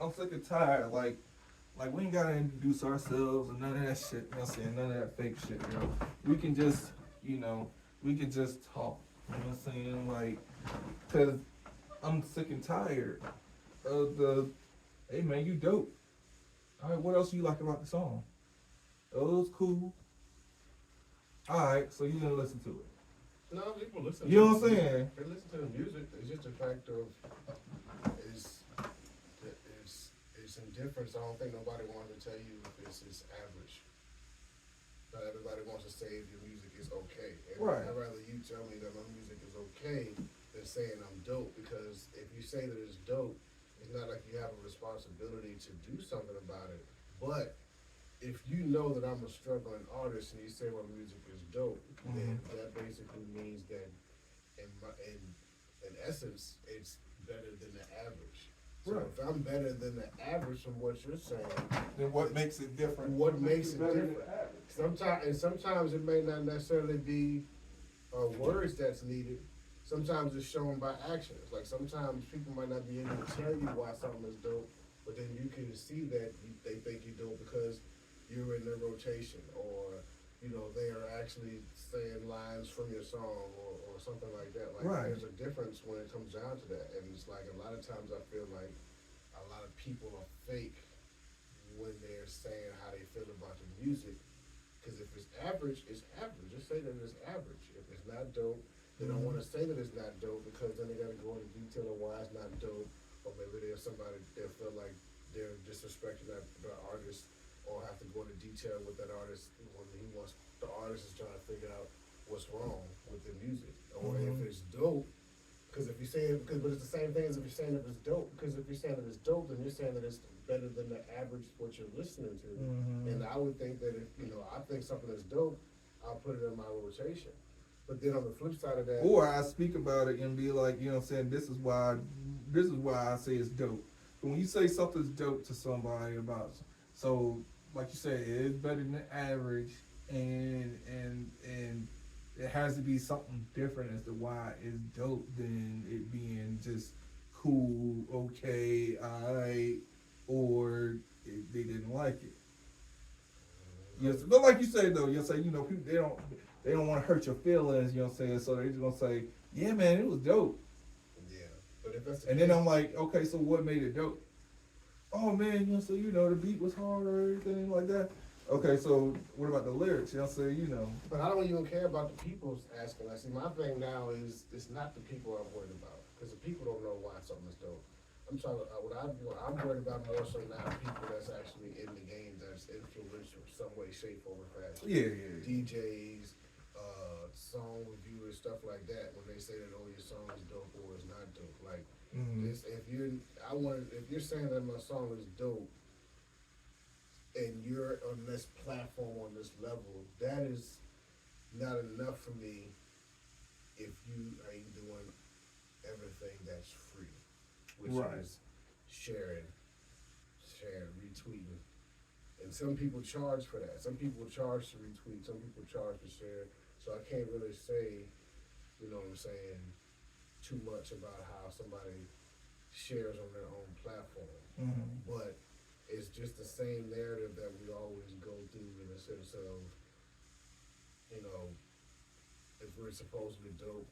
I'm sick and tired. Like we ain't gotta introduce ourselves and none of that shit. You know what I'm saying? None of that fake shit, yo. We can just, you know, we can just talk. You know what I'm saying? Like, cause I'm sick and tired of the, hey man, you dope. All right, what else you like about the song? Oh, it was cool. All right, so you didn't listen to it. No, people listen You to know the what I'm music. saying? They listen to the music. It's just a fact of it's it's indifference. I don't think nobody wants to tell you if it's average. Not everybody wants to say if your music is okay. And Right. I'd rather you tell me that my music is okay than saying I'm dope. Because if you say that it's dope, it's not like you have a responsibility to do something about it. But if you know that I'm a struggling artist and you say my music is dope, then Mm-hmm. that basically means that in essence, it's better than the average. So Right. if I'm better than the average from what you're saying, Then what makes it different? what makes it better than different? the average? Sometimes it may not necessarily be words that's needed. Sometimes it's shown by actions. Like sometimes people might not be able to tell you why something is dope, but then you can see that they think you're dope because you're in their rotation, or they are actually saying lines from your song, or something like that. Like Right. there's a difference when it comes down to that, and it's like a lot of times I feel like a lot of people are fake when they're saying how they feel about the music. Because if it's average, it's average. Just say that it's average. If it's not dope, they don't want to say that it's not dope because then they got to go into detail of why it's not dope. Or maybe there's somebody that feel like they're disrespecting the artist, or have to go into detail with that artist when the artist is trying to figure out what's wrong with the music. Or if Mm-hmm. it's dope, because if you're saying, but it's the same thing as if you're saying that it's dope. Because if you're saying that it's dope, then you're saying that it's better than the average what you're listening to. Mm-hmm. And I would think that if I think something is dope, I'll put it in my rotation. But then on the flip side of that, Or I speak about it and be like, you know what I'm saying, this is why I say it's dope. But when you say something's dope to somebody about, so like you said, it is better than average, and it has to be something different as to why it's dope than it being just cool, okay, alright, or they didn't like it. Yes, but like you say though, you'll say, people they don't want to hurt your feelings, you know what I'm saying? So they're just gonna say, yeah, man, it was dope. yeah. But if that's the And then case, I'm like, okay, so what made it dope? Oh man, so the beat was hard or anything like that. Okay, so what about the lyrics? You know what I'm saying? but I don't even care about the people asking. I see my thing now is it's not the people I'm worried about because the people don't know why something is dope. I'm talking. I'm worried about more so now people that's actually in the game that's influential some way, shape, or fashion. Yeah, yeah, DJs, song reviewers, stuff like that. When they say that your song is dope or it's not dope, like yeah. Mm-hmm. this. If you're saying that my song is dope and you're on this platform on this level, that is not enough for me if you ain't doing everything that's free, which Right. is sharing, retweeting. And some people charge for that. Some people charge to retweet. Some people charge to share. So I can't really say, what I'm saying, too much about how somebody shares on their own platform. Mm-hmm. But it's just the same narrative that we always go through in the sense of, you know, if we're supposedly dope,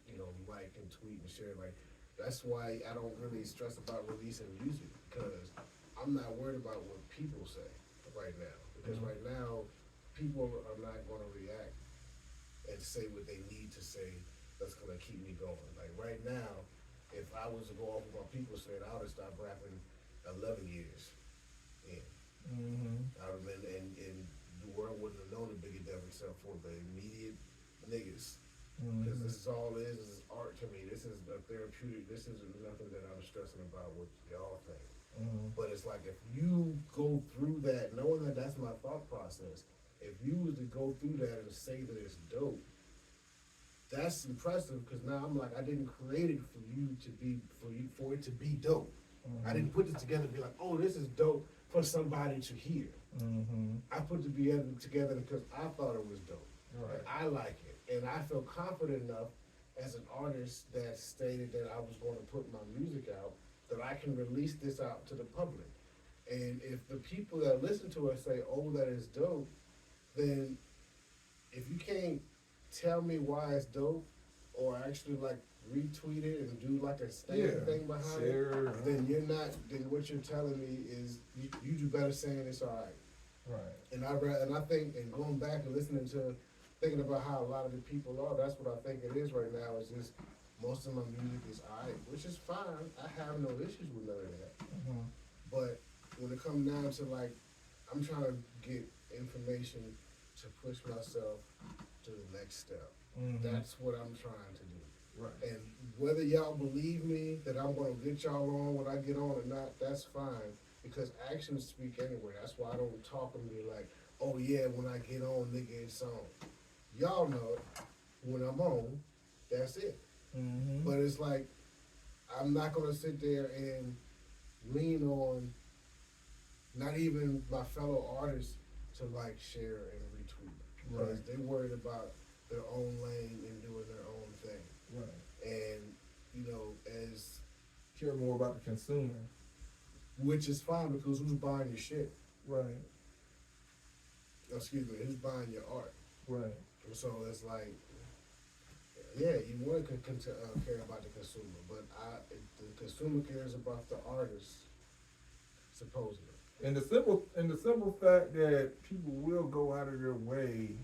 like and tweet and share. Like that's why I don't really stress about releasing music because I'm not worried about what people say right now. Because Mm-hmm. right now, people are not going to react and say what they need to say. That's going to keep me going. Like right now, if I was to go off of what people said, I would have stopped rapping 11 years in. Mm-hmm. I would have been, and the world wouldn't have known the Biggie Dev except for the immediate niggas because Mm-hmm. this is all it is. This is art to me. This is a therapeutic. This is nothing that I'm stressing about what y'all think. Mm-hmm. But it's like if you go through that, knowing that that's my thought process. If you was to go through that and say that it's dope, that's impressive because now I'm like I didn't create it for you to be for it to be dope. I Mm-hmm. didn't put it together to be like, oh, this is dope for somebody to hear. Mm-hmm. I put it together because I thought it was dope. And Right. I like it. And I feel confident enough as an artist that stated that I was going to put my music out that I can release this out to the public. And if the people that listen to us say, "Oh, that is dope," then if you can't tell me why it's dope, or actually like retweet it and do like a stand thing behind share, it, then you're not. Then what you're telling me is you do better saying it's all right. right. And I think, and going back and listening to, thinking about how a lot of the people are, that's what I think it is right now. Is just most of my music is alright, which is fine. I have no issues with none of that. Mm-hmm. But when it comes down to like, I'm trying to get information to push myself to the next step. Mm-hmm. That's what I'm trying to do. Right. And whether y'all believe me that I'm gonna get y'all on when I get on or not, that's fine. Because actions speak anyway. That's why I don't talk and be like, oh yeah, when I get on, nigga, it's on. Y'all know it. When I'm on, that's it. Mm-hmm. But it's like, I'm not gonna sit there and lean on not even my fellow artists to like share and retweet. Because Right. they worried about their own lane and doing their own thing. Right. And, you know, as Care more about the consumer. which is fine because who's buying your shit? Right. Excuse me, who's buying your art? Right. So it's like, yeah, you want to care about the consumer, but the consumer cares about the artist, supposedly. And the simple fact that people will go out of their way,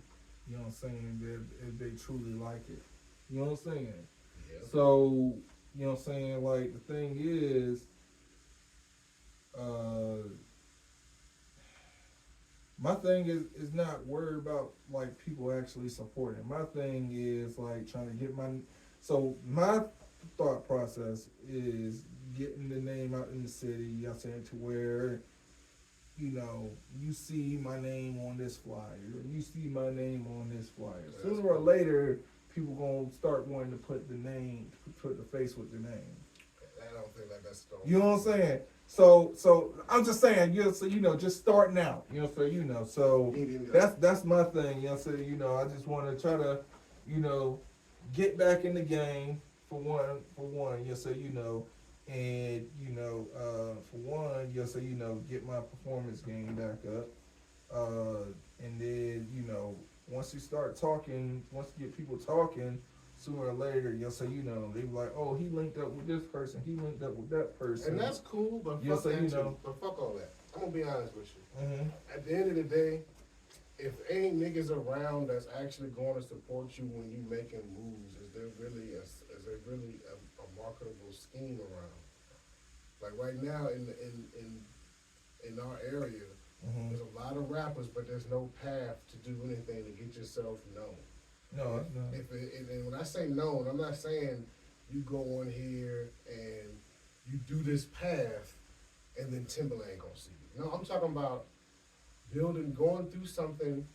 you know what I'm saying, that if they truly like it. You know what I'm saying? Yeah. So, you know what I'm saying, like the thing is, my thing is not worried about like people actually supporting. My thing is like trying to get my thought process is getting the name out in the city, you know what I'm saying, to where, you know, you see my name on this flyer, you see my name on this flyer. Sooner or later, people gonna start wanting to put the face with the name. I don't think like that's the You know what I'm saying? So I'm just saying, just starting out, so that's my thing, I just want to try to, get back in the game for one, and for one, get my performance game back up, and then, once you start talking, once you get people talking, sooner or later, they be like, oh, he linked up with this person, he linked up with that person. And that's cool, but fuck that too. But fuck all that. I'm gonna be honest with you. Mm-hmm. At the end of the day, if ain't niggas around that's actually going to support you when you making moves, is there really a marketable scheme around? Like right now in our area, Mm-hmm. there's a lot of rappers, but there's no path to do anything to get yourself known. No, it's not. And when I say known, I'm not saying you go on here and you do this path and then Timberland gonna see you. No, I'm talking about going through something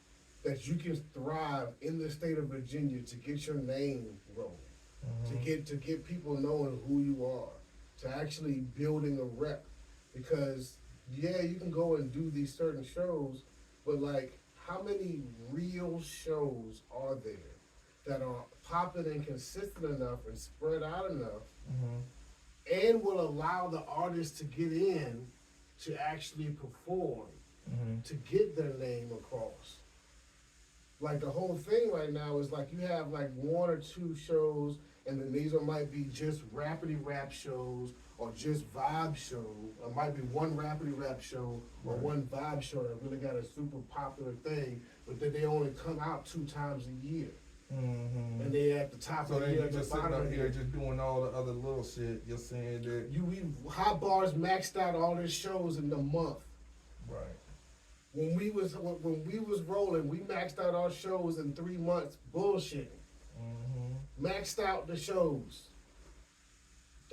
that you can thrive in the state of Virginia to get your name rolling, Mm-hmm. to get people knowing who you are, to actually building a rep. Because yeah, you can go and do these certain shows, but like, how many real shows are there that are popping and consistent enough and spread out enough Mm-hmm. and will allow the artist to get in to actually perform, Mm-hmm. to get their name across? Like the whole thing right now is like you have like one or two shows, and then these might be just rapidy rap shows or just vibe show, or might be one rapidy rap show or Right. one vibe show that really got a super popular thing, but then they only come out 2 times a year. Mm-hmm. And they at the top So of the then year, you're at the just sitting bottom up of the here year. just doing all the other little shit. You're saying that We Hot Bars maxed out all their shows in the month. right. When we was rolling, we maxed out our shows in 3 months, bullshitting. Mm-hmm. Maxed out the shows.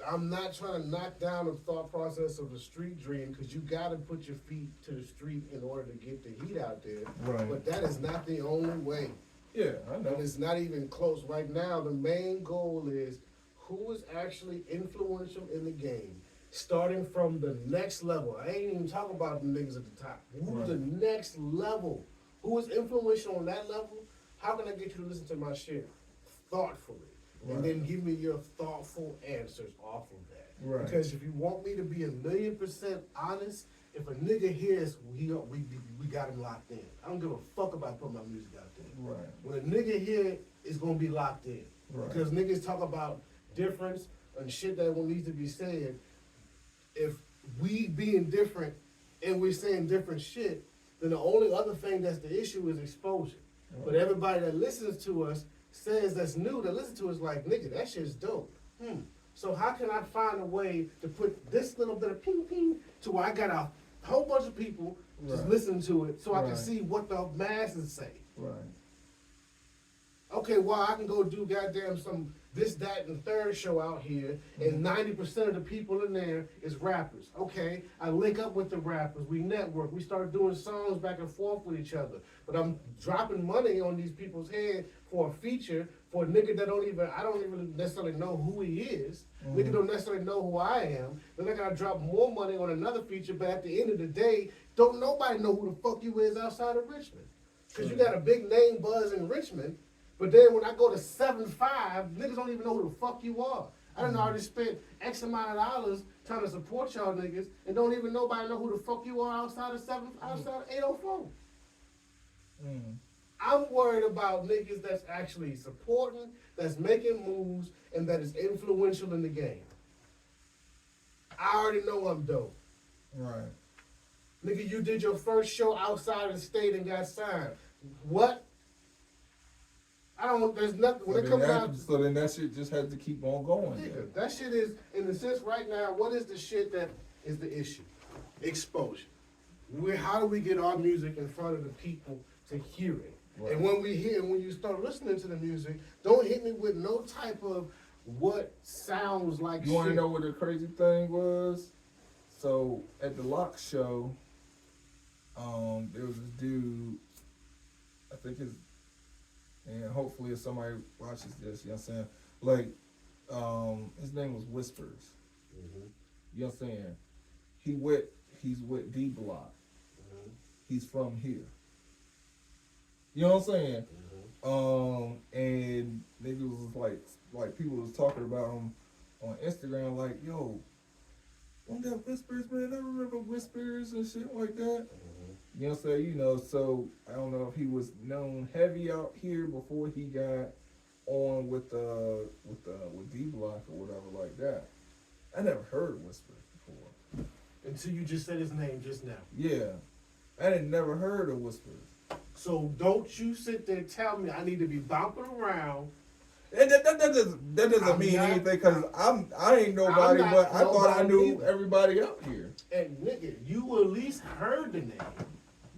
I'm not trying to knock down the thought process of the street dream, because you got to put your feet to the street in order to get the heat out there. Right. But that is not the only way. Yeah, I know. And it's not even close. Right now, the main goal is who is actually influential in the game, starting from the next level. I ain't even talking about the niggas at the top. Who's the next level? Who is influential on that level? How can I get you to listen to my shit thoughtfully? Right. And then give me your thoughtful answers off of that. Right. Because if you want me to be 1,000,000% honest if a nigga hears we got him locked in. I don't give a fuck about putting my music out there. Right. When a nigga hear it, it's gonna be locked in. Right. Because niggas talk about difference and shit that needs to be said. If we being different and we're saying different shit, then the only other thing that's the issue is exposure. Right. But everybody that listens to us says that's new, that listen to us like, nigga, that shit's dope. So how can I find a way to put this little bit of ping ping to where I got a whole bunch of people just Right. listening to it so I can Right. see what the masses say. Right. Okay, well, I can go do goddamn some this, that, and third show out here, and 90% of the people in there is rappers. Okay, I link up with the rappers, we network, we start doing songs back and forth with each other. But I'm dropping money on these people's head for a feature for a nigga that I don't even necessarily know who he is. Nigga don't necessarily know who I am. Then I gotta drop more money on another feature, but at the end of the day, don't nobody know who the fuck you is outside of Richmond. Cause you got a big name buzz in Richmond, but then when I go to 7-5, niggas don't even know who the fuck you are. I done already spent X amount of dollars trying to support y'all niggas and don't even nobody know who the fuck you are outside of 804. I'm worried about niggas that's actually supporting, that's making moves, and that is influential in the game. I already know I'm dope. Right. Nigga, you did your first show outside of the state and got signed. What? There's nothing, when it comes out. So then that shit just has to keep on going. Nigga, that shit is, in the sense right now, what is the shit that is the issue? Exposure. How do we get our music in front of the people to hear it? Right. And when you start listening to the music, don't hit me with no type of what sounds like You want to know what the crazy thing was? So at the Lock show, there was this dude, I think and hopefully if somebody watches this, you know what I'm saying? Like, his name was Whispers. Mm-hmm. You know what I'm saying? He's with D Block. Mm-hmm. He's from here. You know what I'm saying? Mm-hmm. And niggas was like people was talking about him on Instagram, like, yo, wasn't that Whispers, man? I remember Whispers and shit like that. Mm-hmm. You know what I'm saying? You know, so I don't know if he was known heavy out here before he got on with D Block or whatever like that. I never heard Whispers before. Until you just said his name just now. Yeah. I didn't never heard of Whispers. So don't you sit there and tell me I need to be bumping around. And that doesn't mean anything because I ain't nobody, but I thought I knew everybody out here. And nigga, you at least heard the name.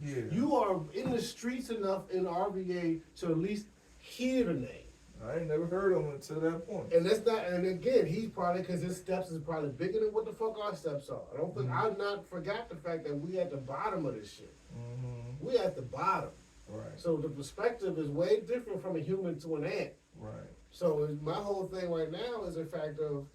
Yeah. You are in the streets enough in RVA to at least hear the name. I ain't never heard of him until that point. And that's not. And again, he's probably because his steps is probably bigger than what the fuck our steps are. I don't think I've not forgot the fact that we at the bottom of this shit. Mm-hmm. We at the bottom. Right. So the perspective is way different from a human to an ant. Right. So my whole thing right now is the fact of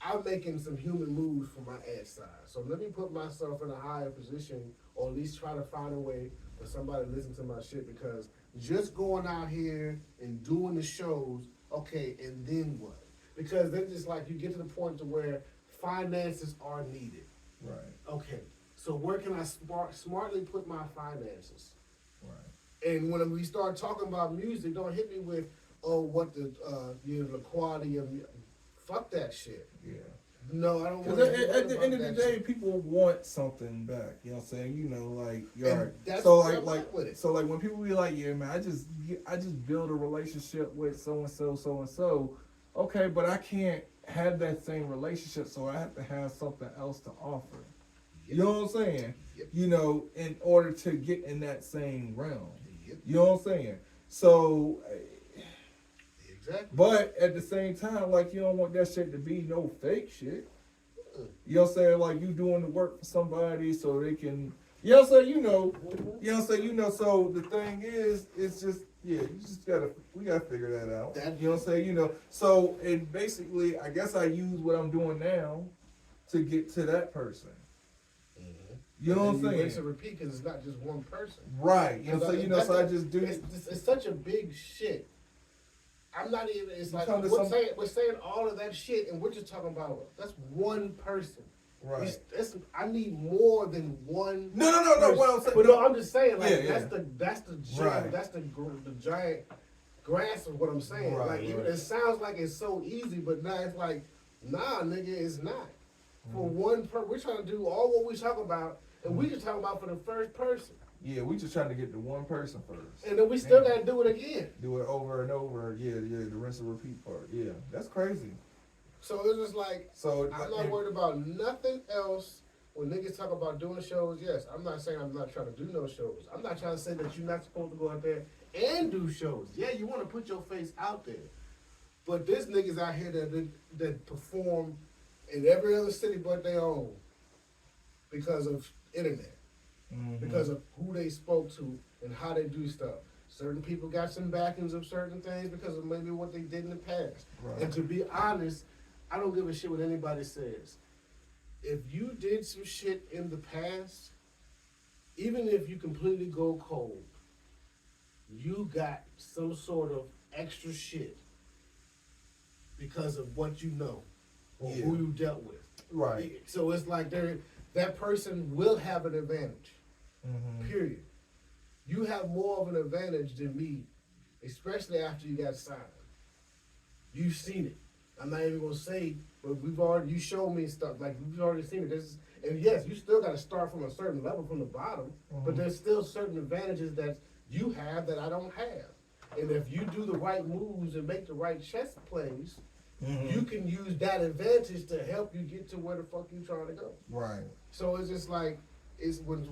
I'm making some human moves for my ad side. So let me put myself in a higher position, or at least try to find a way for somebody to listen to my shit. Because just going out here and doing the shows, okay, and then what? Because then just like you get to the point to where finances are needed. Right. Okay, so where can I smartly put my finances? Right. And when we start talking about music, don't hit me with, oh, what the quality of music. Fuck that shit. Yeah. No, I don't want Because to. at the end of the day, people want something back. You know what I'm saying? You know, like, That's so what I with it. so when people be like, yeah, man, I just build a relationship with so and so. Okay, but I can't have that same relationship, so I have to have something else to offer. Yep. You know what I'm saying? Yep. You know, in order to get in that same realm. Yep. You know what I'm saying? So. Exactly. But at the same time, like, you don't want that shit to be no fake shit. You know what I'm saying? Like, you doing the work for somebody so they can, you know what I'm saying? You know what I'm saying? So the thing is, it's just, yeah, we gotta figure that out. You know what I'm saying? So, and basically, I guess I use what I'm doing now to get to that person. You know what I'm saying? Rinse and repeat because it's not just one person. Right. You know what I'm saying? So I just do. It's such a big shit. I'm not even. It's like come to we're saying all of that shit, and we're just talking about that's one person. Right. I need more than one. No. What I'm saying, but no, I'm just saying, like Yeah. that's the Right. that's the giant grasp of what I'm saying. Right, Like even right. it sounds like it's so easy, but now it's like, nah, nigga, it's not. For Mm-hmm. we're trying to do all what we talk about, and we just talk about for the first person, Yeah, we just trying to get to one person first. and then we still Damn. gotta do it again. Do it over and over. Yeah, the rinse and repeat part. Yeah, that's crazy. So it's just like, So I'm not worried about nothing else. When niggas talk about doing shows, yes, I'm not saying I'm not trying to do no shows. I'm not trying to say that you're not supposed to go out there and do shows. Yeah, you want to put your face out there. But there's niggas out here that perform in every other city but their own because of internet, because of who they spoke to and how they do stuff. Certain people got some backings of certain things because of maybe what they did in the past. Right. And to be honest, I don't give a shit what anybody says. If you did some shit in the past, even if you completely go cold, you got some sort of extra shit because of what you know or who you dealt with. Right. So it's like that person will have an advantage. Period. You have more of an advantage than me, especially after you got signed. You've seen it. I'm not even gonna say, but you showed me stuff, like we've already seen it. And yes, you still gotta start from a certain level from the bottom, but there's still certain advantages that you have that I don't have. And if you do the right moves and make the right chess plays, you can use that advantage to help you get to where the fuck you trying to go. Right. So it's just like, it's with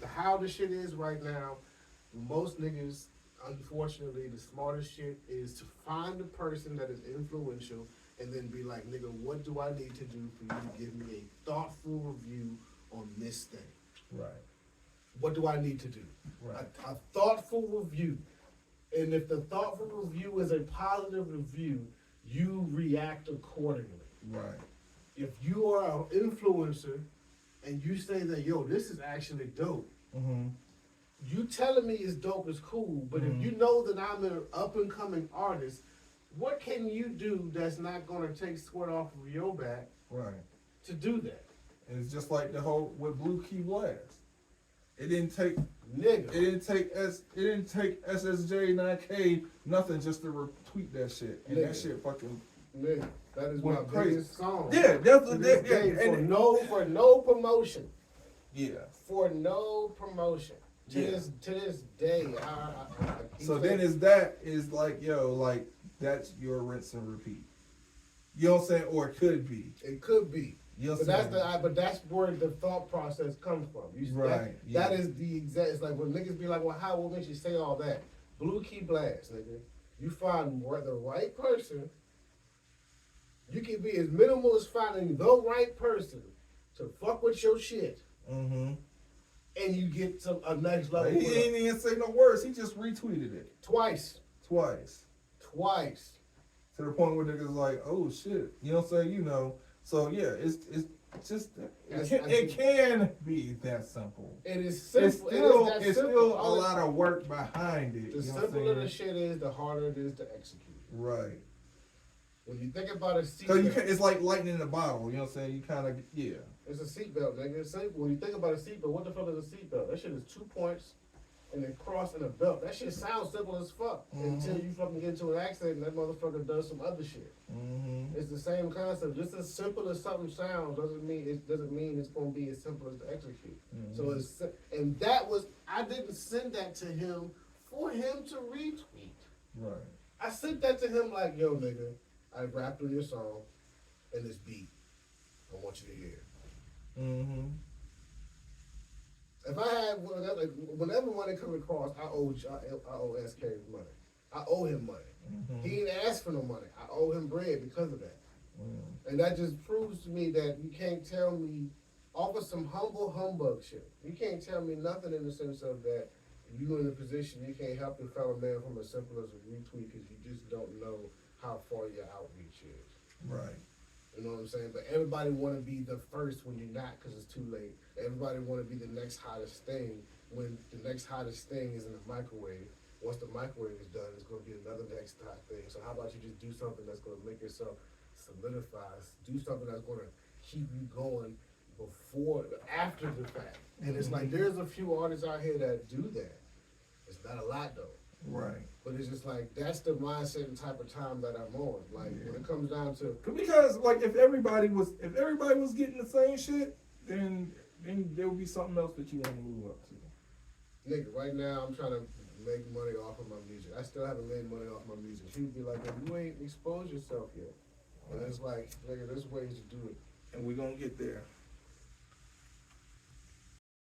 how the shit is right now, most niggas, unfortunately, the smartest shit is to find a person that is influential and then be like, nigga, what do I need to do for you to give me a thoughtful review on this thing? Right. What do I need to do? Right. A thoughtful review. And if the thoughtful review is a positive review, you react accordingly. Right. If you are an influencer and you say that, yo, this is actually dope, you telling me it's dope is cool, but if you know that I'm an up and coming artist, what can you do that's not going to take sweat off of your back to do that? And it's just like the whole with Blue Key Blast. It didn't take Nigga. It didn't take SSJ 9K nothing just to retweet that shit. And that shit fucking Nigga, that is my went crazy. biggest song. Yeah, that's for no promotion. Yeah. For no promotion. To this day, So then is like, yo, like that's your rinse and repeat. You know what I'm saying? Or it could be. It could be. You know But that's where the thought process comes from. That is the exact. It's like when niggas be like, "Well, what makes you say all that?" Blue Key Blast, nigga. You find the right person. You can be as minimal as finding the right person to fuck with your shit, and you get to a next level. He ain't even say no words. He just retweeted it Twice. To the point where niggas like, oh shit. You know what I'm saying? You know. So yeah, it's just it can be that simple. It is simple. It's still a lot of work behind it. The simpler the shit is, the harder it is to execute. Right. When you think about a seatbelt, So it's like lightning in a bottle. You know what I'm saying? You kind of It's a seatbelt, nigga. It's simple. When you think about a seatbelt, what the fuck is a seatbelt? That shit is 2 points and then cross and a belt. That shit sounds simple as fuck until you fucking get into an accident and that motherfucker does some other shit. It's the same concept. Just as simple as something sounds doesn't mean it's gonna be as simple as to execute. So I didn't send that to him for him to retweet. Right. I sent that to him like, yo, nigga, I rapped on your song and this beat. I want you to hear. If I had whenever money comes across, I owe SK money. I owe him money. He didn't ask for no money. I owe him bread because of that. And that just proves to me that you can't tell me off of some humble humbug shit. You can't tell me nothing in the sense of that you in a position you can't help your fellow man from as simple as a retweet because you just don't know how far your outreach is. Right. You know what I'm saying? But everybody want to be the first when you're not because it's too late. Everybody want to be the next hottest thing when the next hottest thing is in the microwave. Once the microwave is done, it's going to be another next hot thing. So how about you just do something that's going to make yourself solidify? Do something that's going to keep you going after the fact. And it's like, there's a few artists out here that do that. It's not a lot though. Right. But it's just like, that's the mindset and type of time that I'm on. Like, when it comes down to, because like if everybody was getting the same shit, then there would be something else that you want to move up to. nigga, right now I'm trying to make money off of my music. I still haven't made money off my music. She'd be like, you ain't exposed yourself yet. And it's like, nigga, there's ways to do it. And we're gonna get there.